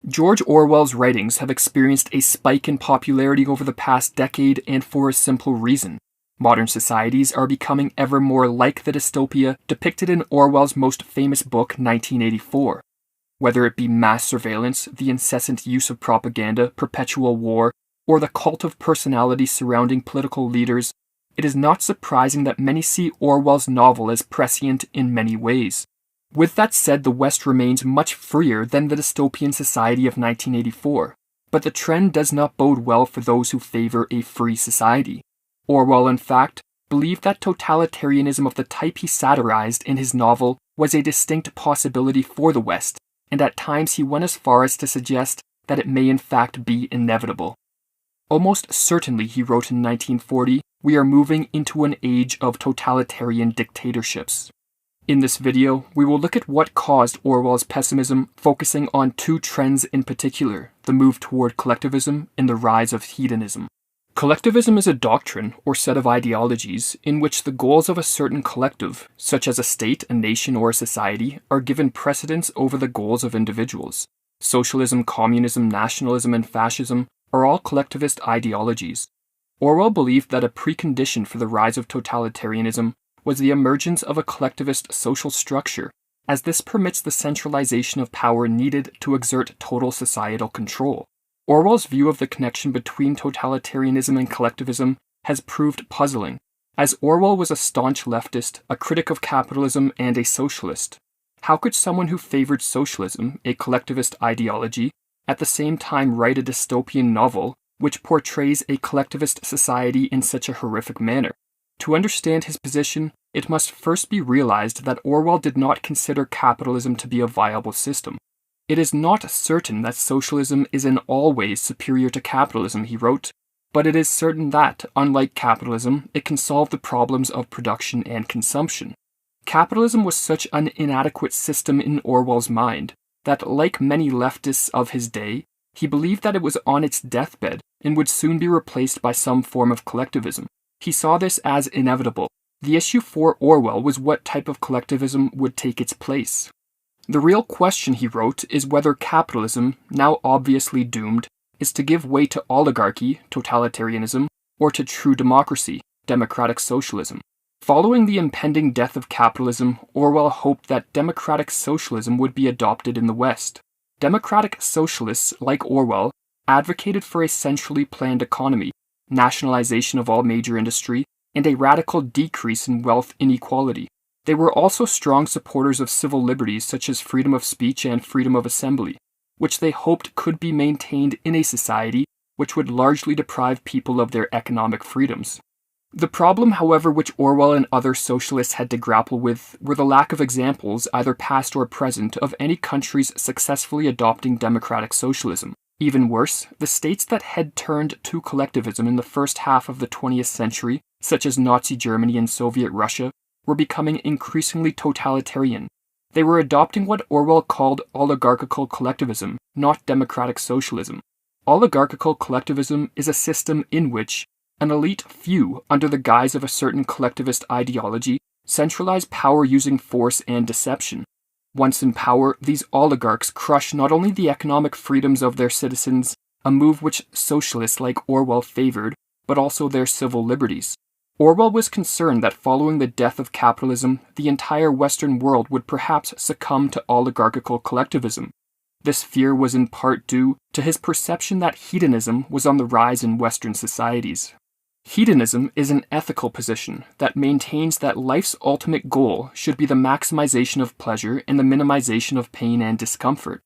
George Orwell's writings have experienced a spike in popularity over the past decade, and for a simple reason. Modern societies are becoming ever more like the dystopia depicted in Orwell's most famous book, 1984. Whether it be mass surveillance, the incessant use of propaganda, perpetual war, or the cult of personality surrounding political leaders, it is not surprising that many see Orwell's novel as prescient in many ways. With that said, the West remains much freer than the dystopian society of 1984, but the trend does not bode well for those who favor a free society. Orwell, in fact, believed that totalitarianism of the type he satirized in his novel was a distinct possibility for the West, and at times he went as far as to suggest that it may in fact be inevitable. Almost certainly, he wrote in 1940, we are moving into an age of totalitarian dictatorships. In this video, we will look at what caused Orwell's pessimism, focusing on two trends in particular, the move toward collectivism and the rise of hedonism. Collectivism is a doctrine or set of ideologies in which the goals of a certain collective, such as a state, a nation, or a society, are given precedence over the goals of individuals. Socialism, communism, nationalism, and fascism are all collectivist ideologies. Orwell believed that a precondition for the rise of totalitarianism was the emergence of a collectivist social structure, as this permits the centralization of power needed to exert total societal control. Orwell's view of the connection between totalitarianism and collectivism has proved puzzling, as Orwell was a staunch leftist, a critic of capitalism, and a socialist. How could someone who favored socialism, a collectivist ideology, at the same time write a dystopian novel which portrays a collectivist society in such a horrific manner? To understand his position, it must first be realized that Orwell did not consider capitalism to be a viable system. It is not certain that socialism is in all ways superior to capitalism, he wrote, but it is certain that, unlike capitalism, it can solve the problems of production and consumption. Capitalism was such an inadequate system in Orwell's mind that, like many leftists of his day, he believed that it was on its deathbed and would soon be replaced by some form of collectivism. He saw this as inevitable. The issue for Orwell was what type of collectivism would take its place. The real question, he wrote, is whether capitalism, now obviously doomed, is to give way to oligarchy, totalitarianism, or to true democracy, democratic socialism. Following the impending death of capitalism, Orwell hoped that democratic socialism would be adopted in the West. Democratic socialists, like Orwell, advocated for a centrally planned economy, nationalization of all major industry, and a radical decrease in wealth inequality. They were also strong supporters of civil liberties such as freedom of speech and freedom of assembly, which they hoped could be maintained in a society which would largely deprive people of their economic freedoms. The problem, however, which Orwell and other socialists had to grapple with were the lack of examples, either past or present, of any countries successfully adopting democratic socialism. Even worse, the states that had turned to collectivism in the first half of the 20th century, such as Nazi Germany and Soviet Russia, were becoming increasingly totalitarian. They were adopting what Orwell called oligarchical collectivism, not democratic socialism. Oligarchical collectivism is a system in which an elite few, under the guise of a certain collectivist ideology, centralize power using force and deception. Once in power, these oligarchs crush not only the economic freedoms of their citizens, a move which socialists like Orwell favored, but also their civil liberties. Orwell was concerned that following the death of capitalism, the entire Western world would perhaps succumb to oligarchical collectivism. This fear was in part due to his perception that hedonism was on the rise in Western societies. Hedonism is an ethical position that maintains that life's ultimate goal should be the maximization of pleasure and the minimization of pain and discomfort.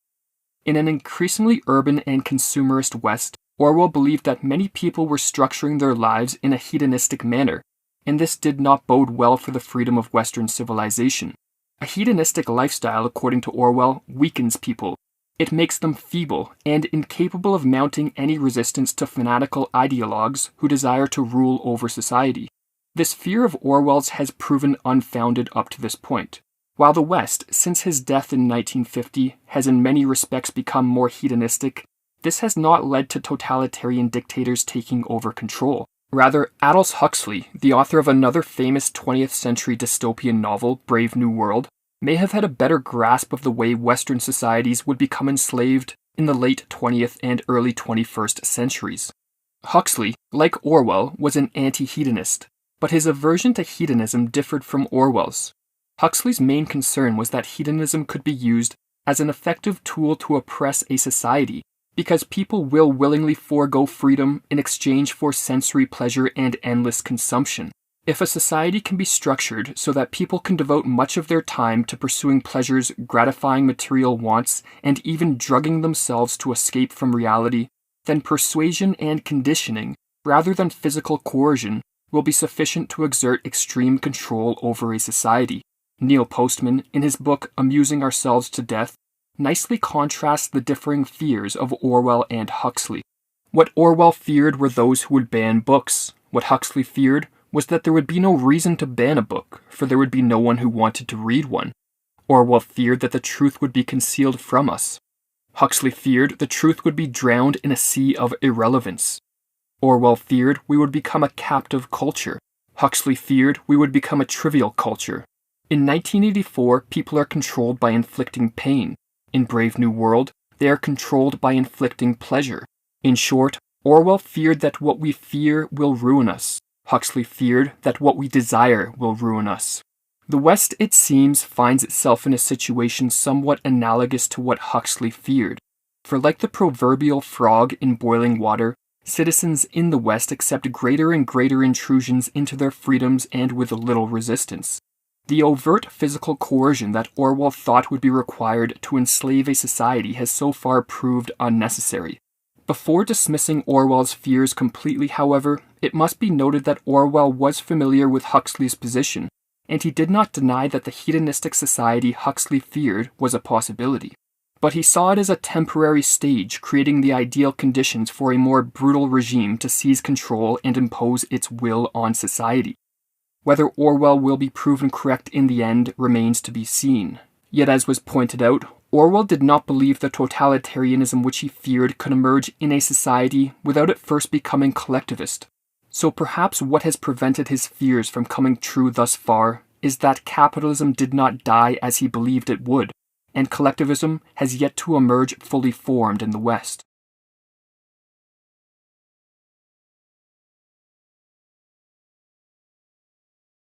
In an increasingly urban and consumerist West, Orwell believed that many people were structuring their lives in a hedonistic manner, and this did not bode well for the freedom of Western civilization. A hedonistic lifestyle, according to Orwell, weakens people. It makes them feeble and incapable of mounting any resistance to fanatical ideologues who desire to rule over society. This fear of Orwell's has proven unfounded up to this point. While the West, since his death in 1950, has in many respects become more hedonistic, this has not led to totalitarian dictators taking over control. Rather, Aldous Huxley, the author of another famous 20th century dystopian novel, Brave New World, may have had a better grasp of the way Western societies would become enslaved in the late 20th and early 21st centuries. Huxley, like Orwell, was an anti-hedonist, but his aversion to hedonism differed from Orwell's. Huxley's main concern was that hedonism could be used as an effective tool to oppress a society, because people will willingly forego freedom in exchange for sensory pleasure and endless consumption. If a society can be structured so that people can devote much of their time to pursuing pleasures, gratifying material wants, and even drugging themselves to escape from reality, then persuasion and conditioning, rather than physical coercion, will be sufficient to exert extreme control over a society. Neil Postman, in his book Amusing Ourselves to Death, nicely contrasts the differing fears of Orwell and Huxley. What Orwell feared were those who would ban books. What Huxley feared was that there would be no reason to ban a book, for there would be no one who wanted to read one. Orwell feared that the truth would be concealed from us. Huxley feared the truth would be drowned in a sea of irrelevance. Orwell feared we would become a captive culture. Huxley feared we would become a trivial culture. In 1984, people are controlled by inflicting pain. In Brave New World, they are controlled by inflicting pleasure. In short, Orwell feared that what we fear will ruin us. Huxley feared that what we desire will ruin us. The West, it seems, finds itself in a situation somewhat analogous to what Huxley feared. For like the proverbial frog in boiling water, citizens in the West accept greater and greater intrusions into their freedoms and with little resistance. The overt physical coercion that Orwell thought would be required to enslave a society has so far proved unnecessary. Before dismissing Orwell's fears completely, however, it must be noted that Orwell was familiar with Huxley's position, and he did not deny that the hedonistic society Huxley feared was a possibility. But he saw it as a temporary stage, creating the ideal conditions for a more brutal regime to seize control and impose its will on society. Whether Orwell will be proven correct in the end remains to be seen. Yet, as was pointed out, Orwell did not believe the totalitarianism which he feared could emerge in a society without it first becoming collectivist. So perhaps what has prevented his fears from coming true thus far is that capitalism did not die as he believed it would, and collectivism has yet to emerge fully formed in the West.